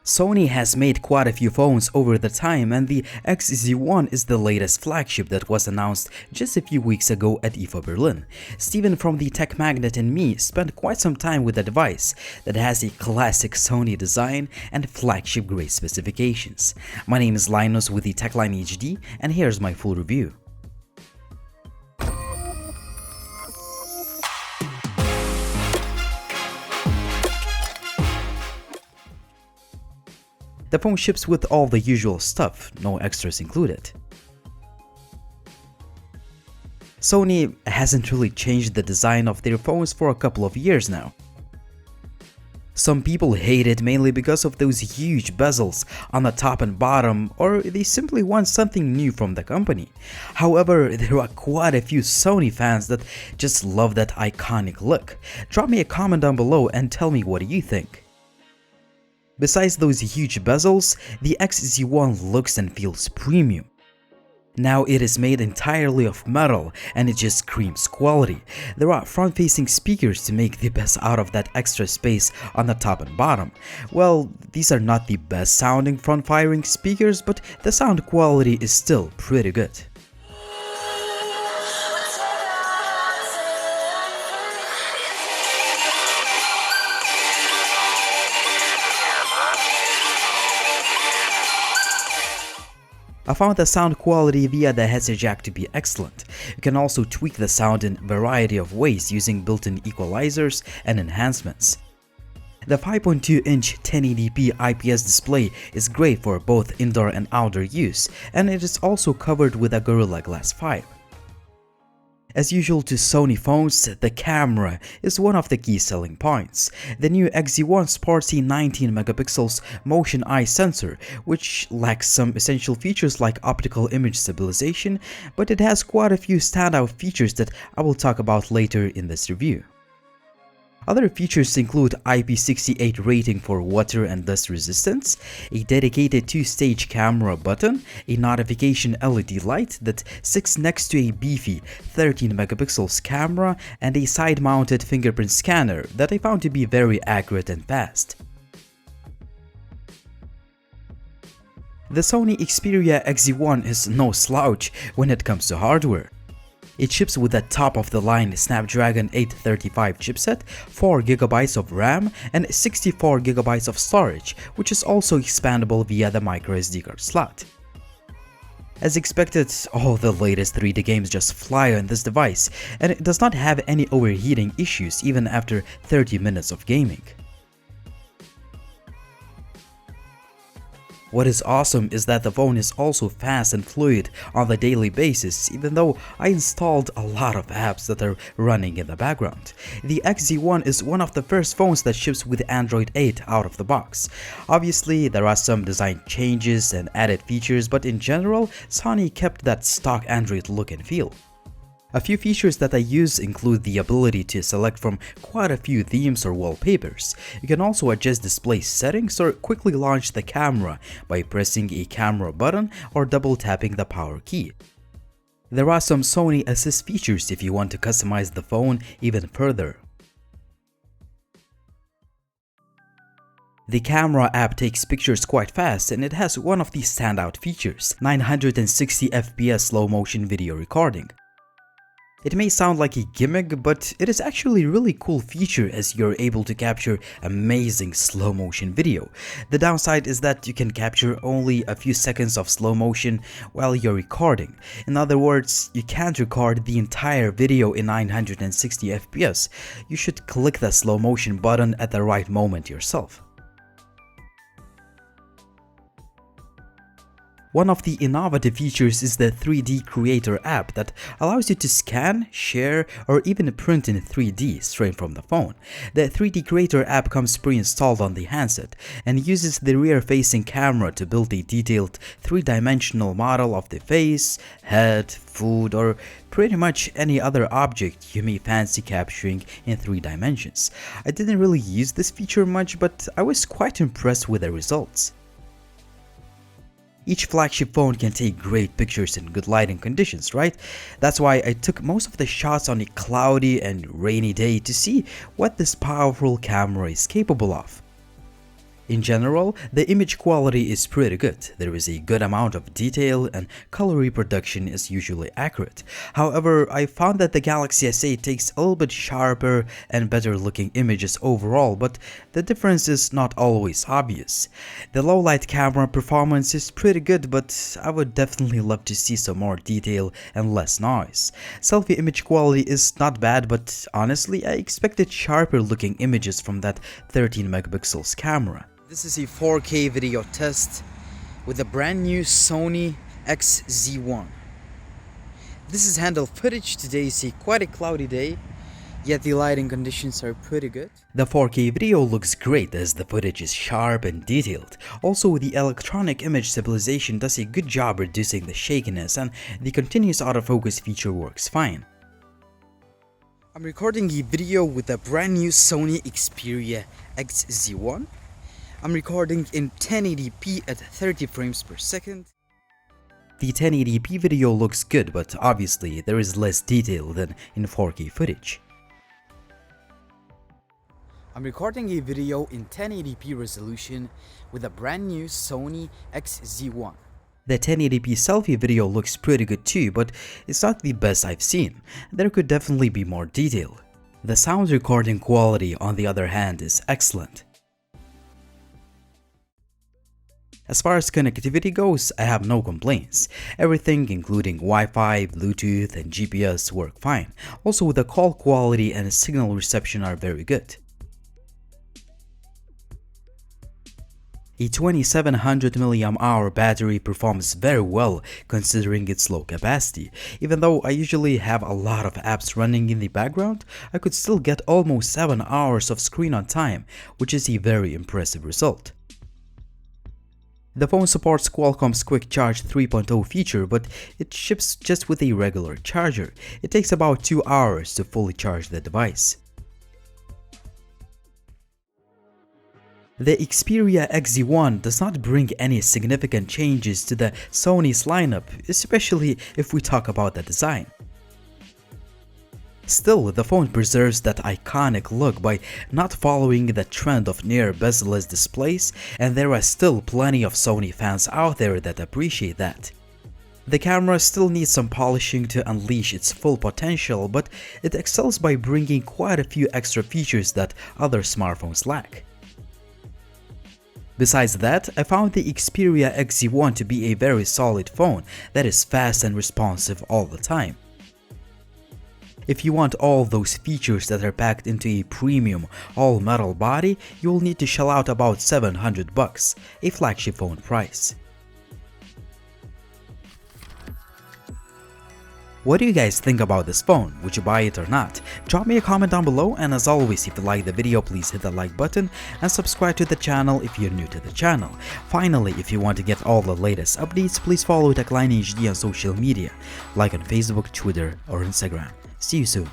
Sony has made quite a few phones over the time, and the XZ1 is the latest flagship that was announced just a few weeks ago at IFA Berlin. Steven from the Tech Magnet and me spent quite some time with a device that has a classic Sony design and flagship grade specifications. My name is Linus with the TechLine HD, and here's my full review. The phone ships with all the usual stuff, no extras included. Sony hasn't really changed the design of their phones for a couple of years now. Some people hate it mainly because of those huge bezels on the top and bottom, or they simply want something new from the company. However, there are quite a few Sony fans that just love that iconic look. Drop me a comment down below and tell me what you think. Besides those huge bezels, the XZ1 looks and feels premium. Now it is made entirely of metal and it just screams quality. There are front-facing speakers to make the best out of that extra space on the top and bottom. Well, these are not the best sounding front-firing speakers, but the sound quality is still pretty good. I found the sound quality via the headset jack to be excellent. You can also tweak the sound in a variety of ways using built-in equalizers and enhancements. The 5.2-inch 1080p IPS display is great for both indoor and outdoor use, and it is also covered with a Gorilla Glass 5. As usual to Sony phones, the camera is one of the key selling points. The new XZ1 sports a 19 megapixels motion eye sensor, which lacks some essential features like optical image stabilization, but it has quite a few standout features that I will talk about later in this review. Other features include IP68 rating for water and dust resistance, a dedicated 2-stage camera button, a notification LED light that sits next to a beefy 13 megapixels camera, and a side-mounted fingerprint scanner that I found to be very accurate and fast. The Sony Xperia XZ1 is no slouch when it comes to hardware. It ships with a top-of-the-line Snapdragon 835 chipset, 4GB of RAM, and 64GB of storage, which is also expandable via the microSD card slot. As expected, all the latest 3D games just fly on this device, and it does not have any overheating issues even after 30 minutes of gaming. What is awesome is that the phone is also fast and fluid on the daily basis, even though I installed a lot of apps that are running in the background. The XZ1 is one of the first phones that ships with Android 8 out of the box. Obviously, there are some design changes and added features, but in general, Sony kept that stock Android look and feel. A few features that I use include the ability to select from quite a few themes or wallpapers. You can also adjust display settings or quickly launch the camera by pressing a camera button or double tapping the power key. There are some Sony Assist features if you want to customize the phone even further. The camera app takes pictures quite fast, and it has one of the standout features, 960 FPS slow motion video recording. It may sound like a gimmick, but it is actually a really cool feature as you're able to capture amazing slow motion video. The downside is that you can capture only a few seconds of slow motion while you're recording. In other words, you can't record the entire video in 960 FPS. You should click the slow motion button at the right moment yourself. One of the innovative features is the 3D Creator app that allows you to scan, share, or even print in 3D straight from the phone. The 3D Creator app comes pre-installed on the handset and uses the rear-facing camera to build a detailed 3-dimensional model of the face, head, food, or pretty much any other object you may fancy capturing in 3 dimensions. I didn't really use this feature much, but I was quite impressed with the results. Each flagship phone can take great pictures in good lighting conditions, right? That's why I took most of the shots on a cloudy and rainy day to see what this powerful camera is capable of. In general, the image quality is pretty good. There is a good amount of detail and color reproduction is usually accurate. However, I found that the Galaxy S8 takes a little bit sharper and better looking images overall, but the difference is not always obvious. The low light camera performance is pretty good, but I would definitely love to see some more detail and less noise. Selfie image quality is not bad, but honestly, I expected sharper looking images from that 13 megapixels camera. This is a 4K video test with a brand new Sony XZ1. This is handle footage. Today is quite a cloudy day, yet the lighting conditions are pretty good. The 4K video looks great as the footage is sharp and detailed. Also, the electronic image stabilization does a good job reducing the shakiness, and the continuous autofocus feature works fine. I'm recording a video with a brand new Sony Xperia XZ1. I'm recording in 1080p at 30 frames per second. The 1080p video looks good, but obviously there is less detail than in 4K footage. I'm recording a video in 1080p resolution with a brand new Sony XZ1. The 1080p selfie video looks pretty good too, but it's not the best I've seen. There could definitely be more detail. The sound recording quality, on the other hand, is excellent. As far as connectivity goes, I have no complaints. Everything including Wi-Fi, Bluetooth, and GPS work fine. Also, the call quality and signal reception are very good. A 2700 mAh battery performs very well considering its low capacity. Even though I usually have a lot of apps running in the background, I could still get almost 7 hours of screen on time, which is a very impressive result. The phone supports Qualcomm's Quick Charge 3.0 feature, but it ships just with a regular charger. It takes about 2 hours to fully charge the device. The Xperia XZ1 does not bring any significant changes to the Sony's lineup, especially if we talk about the design. Still, the phone preserves that iconic look by not following the trend of near bezel-less displays, and there are still plenty of Sony fans out there that appreciate that. The camera still needs some polishing to unleash its full potential, but it excels by bringing quite a few extra features that other smartphones lack. Besides that, I found the Xperia XZ1 to be a very solid phone that is fast and responsive all the time. If you want all those features that are packed into a premium all-metal body, you will need to shell out about $700, a flagship phone price. What do you guys think about this phone? Would you buy it or not? Drop me a comment down below, and as always, if you like the video, please hit the like button and subscribe to the channel if you're new to the channel. Finally, if you want to get all the latest updates, please follow TechLine HD on social media, like on Facebook, Twitter, or Instagram. See you soon.